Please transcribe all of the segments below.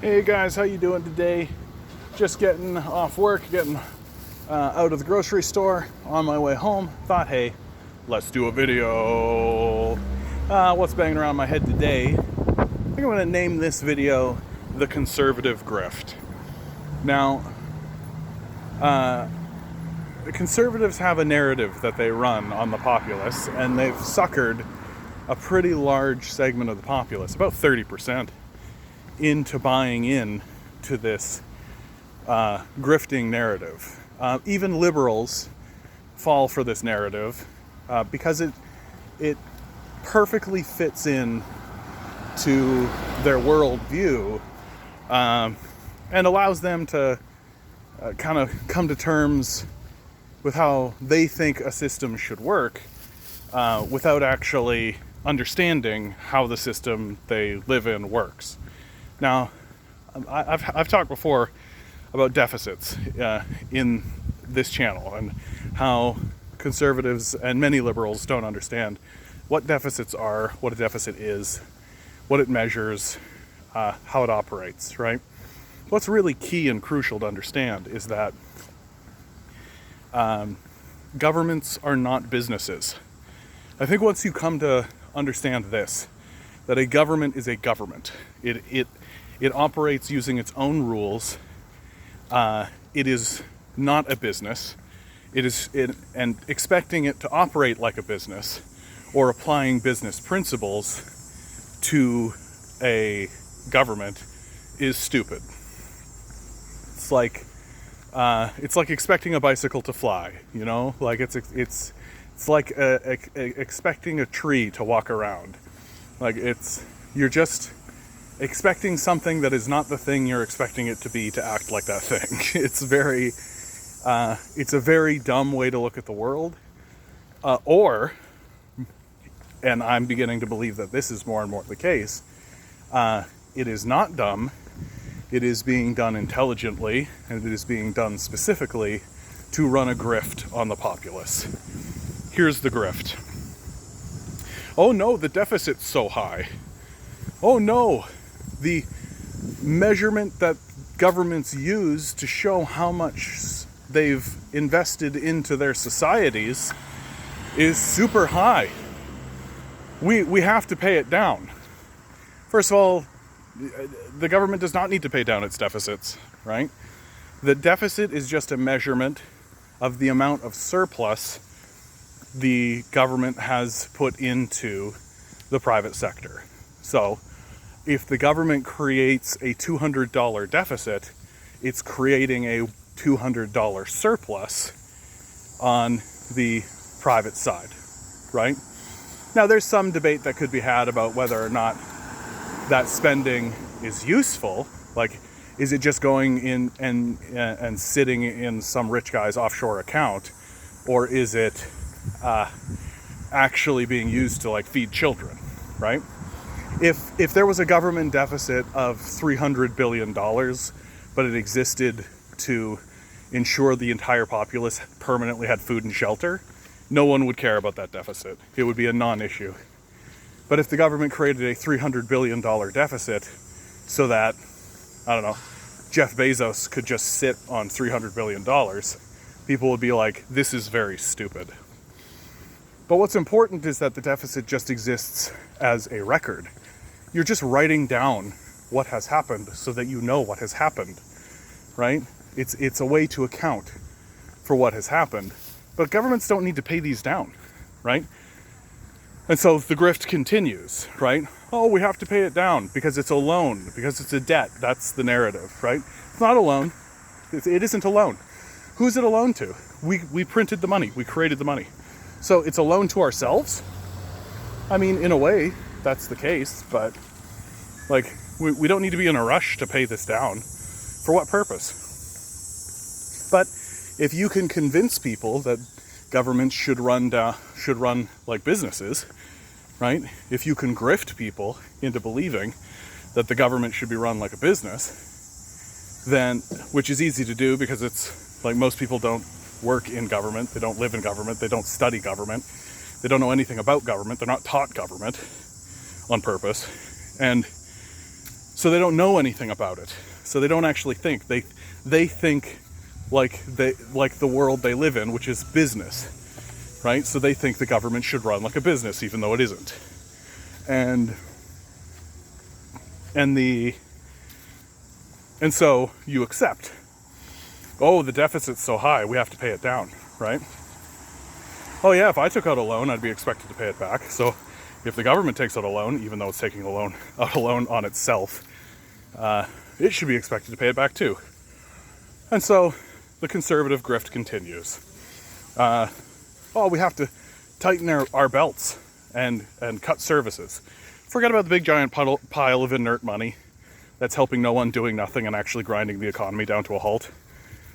Hey guys, how you doing today? Just getting off work, getting out of the grocery store, on my way home. Thought, hey, let's do a video. What's banging around my head today? I think I'm going to name this video The Conservative Grift. Now, the conservatives have a narrative that they run on the populace, and they've suckered a pretty large segment of the populace, about 30%, into buying in to this grifting narrative. Even liberals fall for this narrative because it perfectly fits in to their worldview and allows them to kind of come to terms with how they think a system should work without actually understanding how the system they live in works. Now, I've talked before about deficits in this channel and how conservatives and many liberals don't understand what deficits are, what a deficit is, what it measures, how it operates, right? What's really key and crucial to understand is that governments are not businesses. I think once you come to understand this, that a government is a government. It operates using its own rules. It is not a business. And expecting it to operate like a business or applying business principles to a government is stupid. It's like expecting a bicycle to fly, you know? Like it's like expecting a tree to walk around. Like you're just expecting something that is not the thing you're expecting it to be to act like that thing. It's a very dumb way to look at the world. And I'm beginning to believe that this is more and more the case, it is not dumb. It is being done intelligently, and it is being done specifically to run a grift on the populace. Here's the grift. Oh no, the deficit's so high. Oh no, the measurement that governments use to show how much they've invested into their societies is super high. We have to pay it down. First of all, the government does not need to pay down its deficits, right? The deficit is just a measurement of the amount of surplus the government has put into the private sector. So, if the government creates a $200 deficit, it's creating a $200 surplus on the private side, right? Now, there's some debate that could be had about whether or not that spending is useful. Like, is it just going in and sitting in some rich guy's offshore account, or is it actually being used to feed children, right? If there was a government deficit of $300 billion, but it existed to ensure the entire populace permanently had food and shelter, no one would care about that deficit. It would be a non-issue. But if the government created a $300 billion deficit so that, I don't know, Jeff Bezos could just sit on $300 billion, people would be like, this is very stupid. But what's important is that the deficit just exists as a record. You're just writing down what has happened so that you know what has happened, right? It's a way to account for what has happened. But governments don't need to pay these down, right? And so the grift continues, right? Oh, we have to pay it down because it's a loan, because it's a debt. That's the narrative, right? It's not a loan. It isn't a loan. Who's it a loan to? We printed the money. We created the money. So it's a loan to ourselves? I mean, in a way, that's the case, but we don't need to be in a rush to pay this down. For what purpose? But if you can convince people that governments should run like businesses, right? If you can grift people into believing that the government should be run like a business, then, which is easy to do because it's like most people don't work in government, they don't live in government, they don't study government, they don't know anything about government, they're not taught government on purpose. And So they don't know anything about it. So they don't actually think. They think like the world they live in, which is business, right? So they think the government should run like a business, even though it isn't. And so you accept. Oh, the deficit's so high, we have to pay it down, right? Oh yeah, if I took out a loan, I'd be expected to pay it back. So if the government takes out a loan, even though it's taking out a loan on itself, it should be expected to pay it back too. And so the conservative grift continues. We have to tighten our belts and cut services. Forget about the big giant pile of inert money that's helping no one, doing nothing, and actually grinding the economy down to a halt.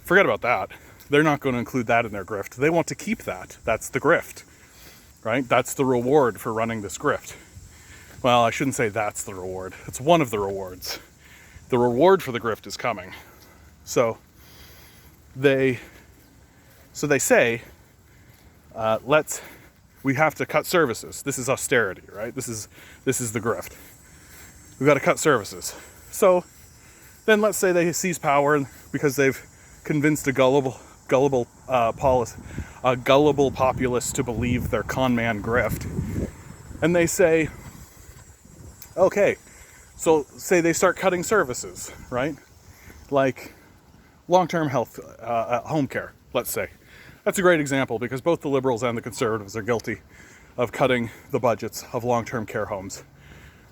Forget about that. They're not going to include that in their grift. They want to keep that. That's the grift, right? That's the reward for running this grift. Well, I shouldn't say that's the reward. It's one of the rewards. The reward for the grift is coming. So they say, we have to cut services. This is austerity, right? This is the grift. We've got to cut services. So then let's say they seize power because they've convinced a gullible populace to believe their con man grift. And they say, okay, so say they start cutting services, right? Like long-term health, home care, let's say. That's a great example because both the Liberals and the Conservatives are guilty of cutting the budgets of long-term care homes,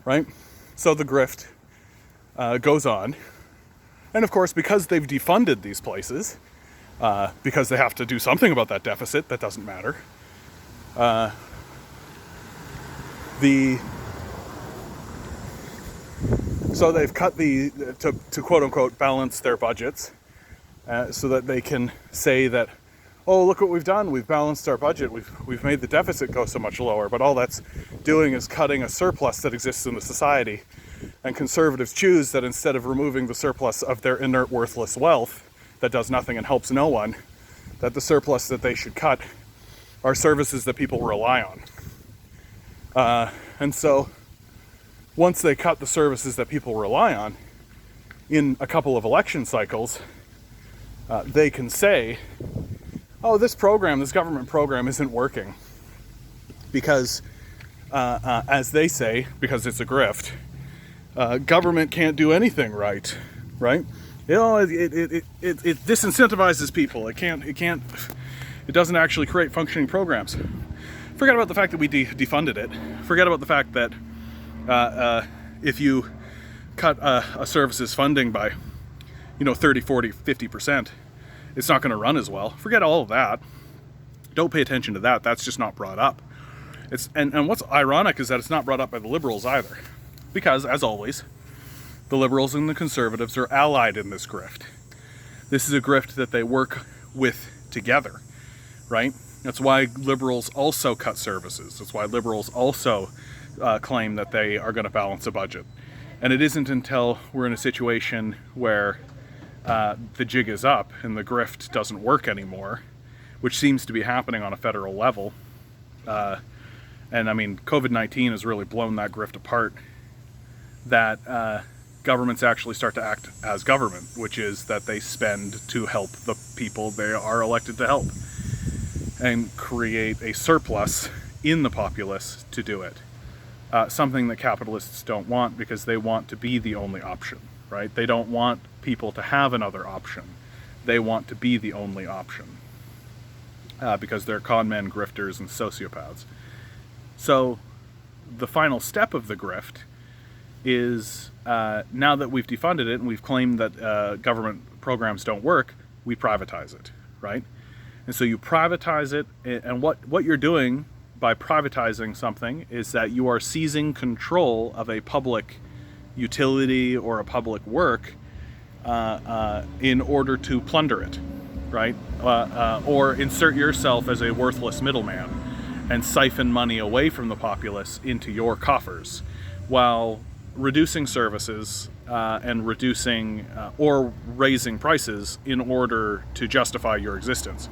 right? So the grift goes on. And of course, because they've defunded these places, because they have to do something about that deficit, that doesn't matter. So they've cut to quote unquote balance their budgets, so that they can say that, oh, look what we've done. We've balanced our budget. We've made the deficit go so much lower. But all that's doing is cutting a surplus that exists in the society. And conservatives choose that instead of removing the surplus of their inert, worthless wealth that does nothing and helps no one, that the surplus that they should cut are services that people rely on. And so once they cut the services that people rely on, in a couple of election cycles, they can say, oh, this government program isn't working because, as they say, because it's a grift, government can't do anything right? You know, it disincentivizes people. It doesn't actually create functioning programs. Forget about the fact that we defunded it. Forget about the fact that if you cut a service's funding by, 30, 40, 50%, it's not going to run as well. Forget all of that. Don't pay attention to that. That's just not brought up. And what's ironic is that it's not brought up by the Liberals either. Because, as always, the Liberals and the Conservatives are allied in this grift. This is a grift that they work with together, right? That's why Liberals also cut services. That's why Liberals also claim that they are going to balance a budget. And it isn't until we're in a situation where the jig is up and the grift doesn't work anymore, which seems to be happening on a federal level. And I mean, COVID-19 has really blown that grift apart, that governments actually start to act as government, which is that they spend to help the people they are elected to help and create a surplus in the populace to do it. Something that capitalists don't want because they want to be the only option, right? They don't want people to have another option. They want to be the only option because they're con men, grifters, and sociopaths. So the final step of the grift is now that we've defunded it and we've claimed that government programs don't work, we privatize it, right? And so you privatize it, and what you're doing by privatizing something is that you are seizing control of a public utility or a public work in order to plunder it, right? Or insert yourself as a worthless middleman and siphon money away from the populace into your coffers, while reducing services and reducing or raising prices in order to justify your existence.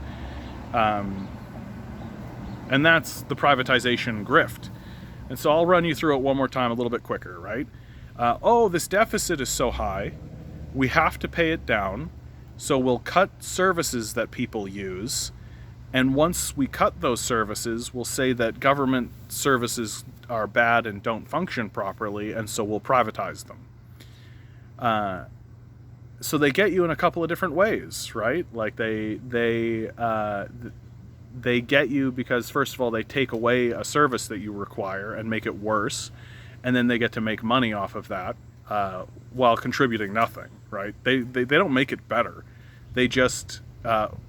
And that's the privatization grift. And so I'll run you through it one more time a little bit quicker, right? Oh, this deficit is so high, we have to pay it down, so we'll cut services that people use. And once we cut those services, we'll say that government services are bad and don't function properly, and so we'll privatize them. So they get you in a couple of different ways, right? Like they get you because, first of all, they take away a service that you require and make it worse, and then they get to make money off of that while contributing nothing, right? They don't make it better. They just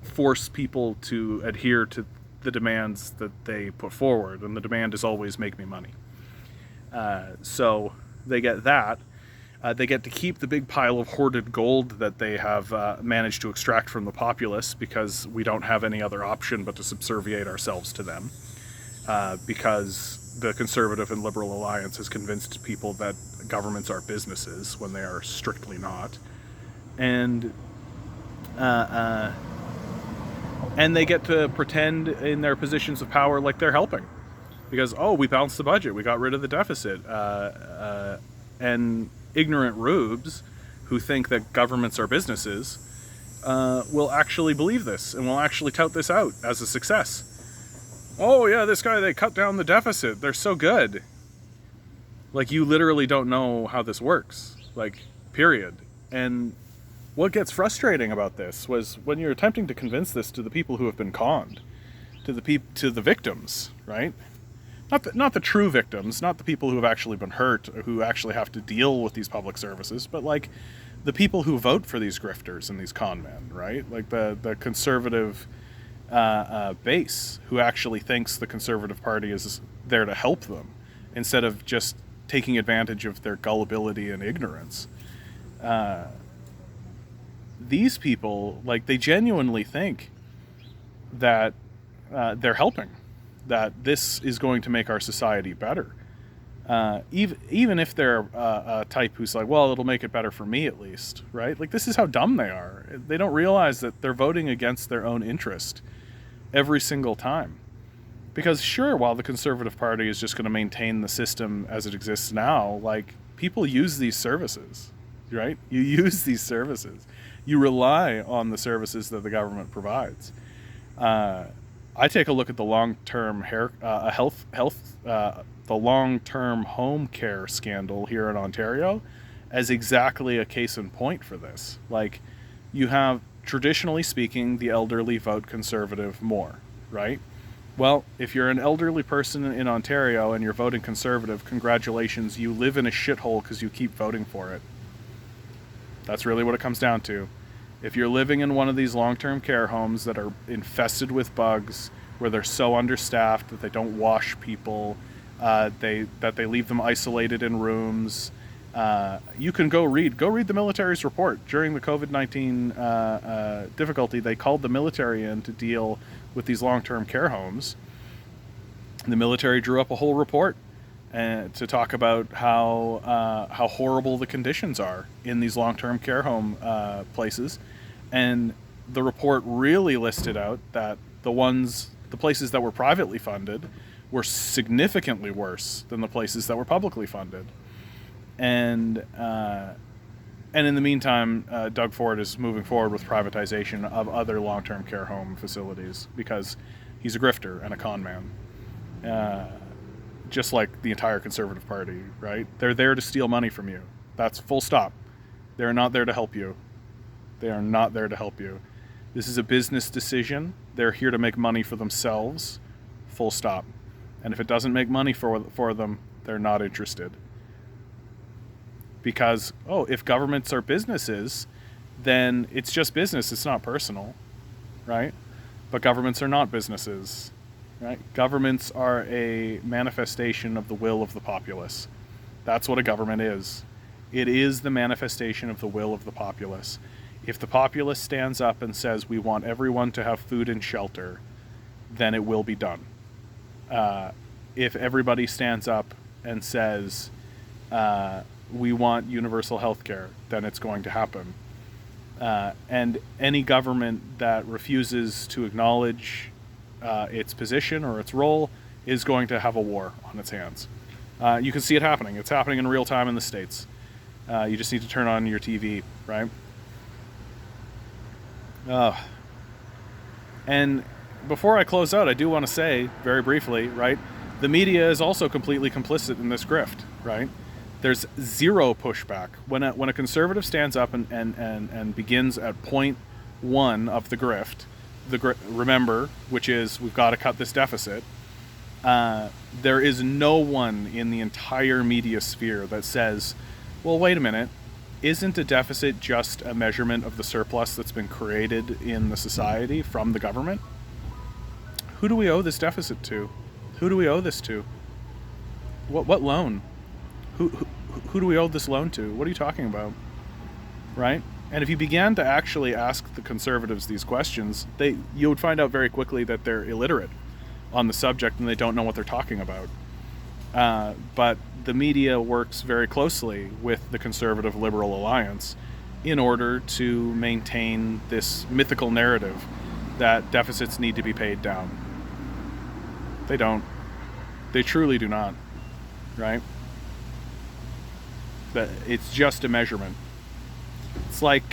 force people to adhere to the demands that they put forward, and the demand is always make me money. So they get that. They get to keep the big pile of hoarded gold that they have managed to extract from the populace, because we don't have any other option but to subserviate ourselves to them, because the Conservative and Liberal Alliance has convinced people that governments are businesses when they are strictly not. And they get to pretend in their positions of power like they're helping, because, oh, we balanced the budget, we got rid of the deficit, and ignorant rubes who think that governments are businesses will actually believe this and will actually tout this out as a success. Oh yeah, this guy, they cut down the deficit, they're so good. Like, you literally don't know how this works, like, period. And what gets frustrating about this was when you're attempting to convince this to the people who have been conned, to the victims, right? Not the true victims, not the people who have actually been hurt, or who actually have to deal with these public services, but like the people who vote for these grifters and these con men, right? Like the conservative base who actually thinks the Conservative Party is there to help them instead of just taking advantage of their gullibility and ignorance. These people, like, they genuinely think that they're helping, that this is going to make our society better. Even if they're a type who's like, well, it'll make it better for me at least, right? Like, this is how dumb they are. They don't realize that they're voting against their own interest every single time. Because sure, while the Conservative Party is just going to maintain the system as it exists now, like, people use these services, right? You use these services. You rely on the services that the government provides. I take a look at the long-term the long-term home care scandal here in Ontario as exactly a case in point for this. Like, you have, traditionally speaking, the elderly vote Conservative more, right? Well, if you're an elderly person in Ontario and you're voting Conservative, congratulations, you live in a shithole because you keep voting for it. That's really what it comes down to. If you're living in one of these long-term care homes that are infested with bugs, where they're so understaffed that they don't wash people, that they leave them isolated in rooms, you can go read the military's report. During the COVID-19 difficulty, they called the military in to deal with these long-term care homes. The military drew up a whole report to talk about how horrible the conditions are in these long-term care home places, and the report really listed out that the places that were privately funded were significantly worse than the places that were publicly funded. And in the meantime, Doug Ford is moving forward with privatization of other long-term care home facilities because he's a grifter and a con man. Just like the entire Conservative Party, right? They're there to steal money from you. That's full stop. They're not there to help you. They are not there to help you. This is a business decision. They're here to make money for themselves. Full stop. And if it doesn't make money for them, they're not interested. Because, if governments are businesses, then it's just business. It's not personal, right? But governments are not businesses. Right? Governments are a manifestation of the will of the populace. That's what a government is. It is the manifestation of the will of the populace. If the populace stands up and says we want everyone to have food and shelter, then it will be done. If everybody stands up and says we want universal health care, then it's going to happen. And any government that refuses to acknowledge its position or its role is going to have a war on its hands. You can see it happening. It's happening in real time in the States. You just need to turn on your TV, right? Oh. And before I close out, I do want to say very briefly, right? The media is also completely complicit in this grift, right? There's zero pushback when a conservative stands up and begins at point one of the grift. Remember, which is we've got to cut this deficit. There is no one in the entire media sphere that says, well, wait a minute, isn't a deficit just a measurement of the surplus that's been created in the society from the government? Who do we owe this deficit to? Who do we owe this to? What loan? Who do we owe this loan to? What are you talking about? Right? And if you began to actually ask the conservatives these questions, you would find out very quickly that they're illiterate on the subject and they don't know what they're talking about. But the media works very closely with the conservative liberal alliance in order to maintain this mythical narrative that deficits need to be paid down. They don't. They truly do not, right? That it's just a measurement. It's like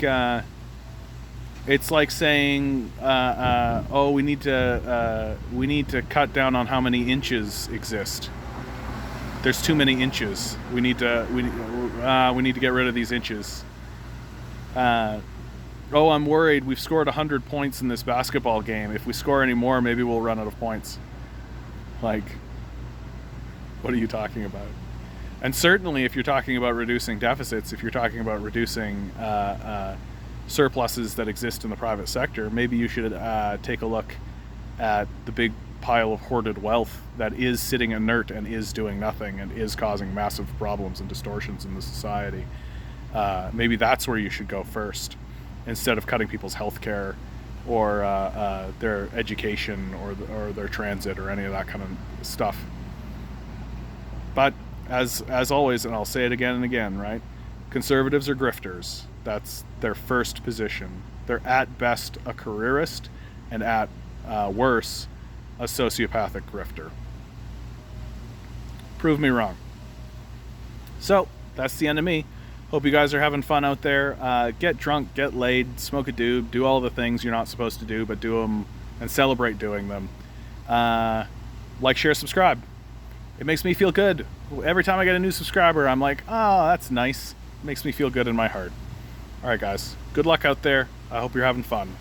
saying, oh, we need to cut down on how many inches exist. There's too many inches. We need to get rid of these inches. Oh, I'm worried. We've scored 100 points in this basketball game. If we score any more, maybe we'll run out of points. Like, what are you talking about? And certainly, if you're talking about reducing deficits, if you're talking about reducing surpluses that exist in the private sector, maybe you should take a look at the big pile of hoarded wealth that is sitting inert and is doing nothing and is causing massive problems and distortions in the society. Maybe that's where you should go first, instead of cutting people's health care or their education or their transit or any of that kind of stuff. But as always, and I'll say it again and again, right? Conservatives are grifters. That's their first position. They're at best a careerist and at worse a sociopathic grifter. Prove me wrong. So that's the end of me. Hope you guys are having fun out there. Get drunk, get laid, smoke a doob, do all the things you're not supposed to do, but do them and celebrate doing them. Like, share, subscribe. It makes me feel good. Every time I get a new subscriber, I'm like, oh, that's nice. It makes me feel good in my heart. All right, guys. Good luck out there. I hope you're having fun.